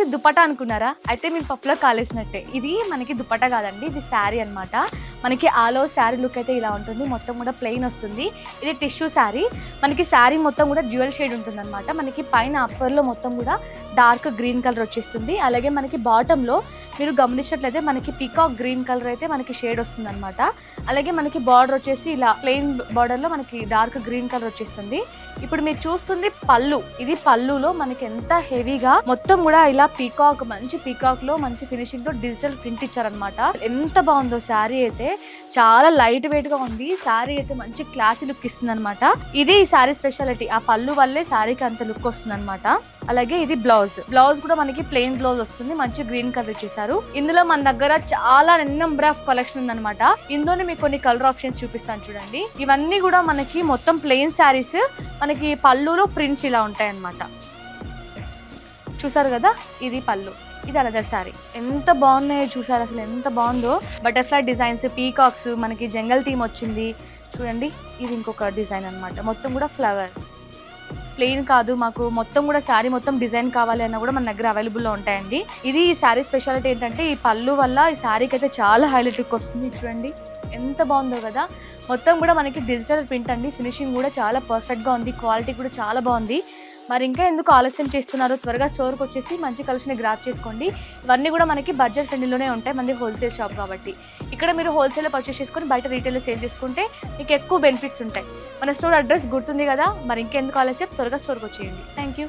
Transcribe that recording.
చూసి దుపట్టా అనుకున్నారా? అయితే మీరు పప్పులో కాలేసినట్టే. ఇది మనకి దుపట్టా కాదండి, ఇది శారీ అనమాట. మనకి ఆల్ ఓవర్ శారీ లుక్ అయితే ఇలా ఉంటుంది. మొత్తం కూడా ప్లెయిన్ వస్తుంది. ఇది టిష్యూ శారీ. మనకి శారీ మొత్తం కూడా డ్యూయల్ షేడ్ ఉంటుంది అనమాట. మనకి పైన అప్పర్లో మొత్తం కూడా డార్క్ గ్రీన్ కలర్ వచ్చేస్తుంది. అలాగే మనకి బాటంలో మీరు గమనించినట్లయితే మనకి పీకాక్ గ్రీన్ కలర్ అయితే మనకి షేడ్ వస్తుంది అనమాట. అలాగే మనకి బార్డర్ వచ్చేసి ఇలా ప్లెయిన్ బార్డర్లో మనకి డార్క్ గ్రీన్ కలర్ వచ్చేస్తుంది. ఇప్పుడు మీరు చూస్తుంది పళ్ళు. ఇది పళ్ళులో మనకి ఎంత హెవీగా మొత్తం కూడా ఇలా పీకాక్, మంచి పీకాక్ లో మంచి ఫినిషింగ్ తో డిజిటల్ ప్రింట్ ఇచ్చారనమాట. ఎంత బాగుందో శారీ అయితే, చాలా లైట్ వెయిట్ గా ఉంది. శారీ అయితే మంచి క్లాసీ లుక్ ఇస్తుంది అనమాట. ఇది ఈ శారీ స్పెషాలిటీ. ఆ పళ్ళు వల్లే శారీకి అంత లుక్ వస్తుంది అనమాట. అలాగే ఇది బ్లౌజ్ కూడా మనకి ప్లెయిన్ బ్లౌజ్ వస్తుంది. మంచి గ్రీన్ కలర్ ఇచ్చేసారు. ఇందులో మన దగ్గర చాలా నెంబర్ ఆఫ్ కలెక్షన్ ఉందన్నమాట. ఇందులోనే మీకు కొన్ని కలర్ ఆప్షన్స్ చూపిస్తాను చూడండి. ఇవన్నీ కూడా మనకి మొత్తం ప్లెయిన్ శారీస్. మనకి పళ్ళులో ప్రింట్స్ ఇలా ఉంటాయి అన్నమాట. చూసారు కదా, ఇది పళ్ళు, ఇది అనదర్ శారీ. ఎంత బాగున్నాయో చూసారు, అసలు ఎంత బాగుందో. బటర్ఫ్లై డిజైన్స్, పీకాక్స్, మనకి జంగల్ థీమ్ వచ్చింది చూడండి. ఇది ఇంకొక డిజైన్ అన్నమాట. మొత్తం కూడా ఫ్లవర్, ప్లెయిన్ కాదు, మాకు మొత్తం కూడా శారీ మొత్తం డిజైన్ కావాలి అన్న కూడా మన దగ్గర అవైలబుల్లో ఉంటాయండి. ఇది ఈ శారీ స్పెషాలిటీ ఏంటంటే ఈ పళ్ళు వల్ల ఈ శారీకి అయితే చాలా హైలైట్ లుక్ వస్తుంది. చూడండి ఎంత బాగుందో కదా. మొత్తం కూడా మనకి డిజిటల్ ప్రింట్ అండి. ఫినిషింగ్ కూడా చాలా పర్ఫెక్ట్గా ఉంది. క్వాలిటీ కూడా చాలా బాగుంది. మరి ఇంకా ఎందుకు ఆలస్యం చేస్తున్నారు? త్వరగా స్టోర్కి వచ్చేసి మంచి కలెక్షన్ గ్రాప్ చేసుకోండి. ఇవన్నీ కూడా మనకి బడ్జెట్ ఫ్రెండ్లీలోనే ఉంటాయి. మనది హోల్సేల్ షాప్ కాబట్టి ఇక్కడ మీరు హోల్సేల్లో పర్చేస్ చేసుకొని బయట రీటైల్లో సేల్ చేసుకుంటే మీకు ఎక్కువ బెనిఫిట్స్ ఉంటాయి. మన స్టోర్ అడ్రస్ గుర్తుంది కదా. మరి ఇంకెందుకు ఆలస్యం, త్వరగా స్టోర్కి వచ్చేయండి. Thank you.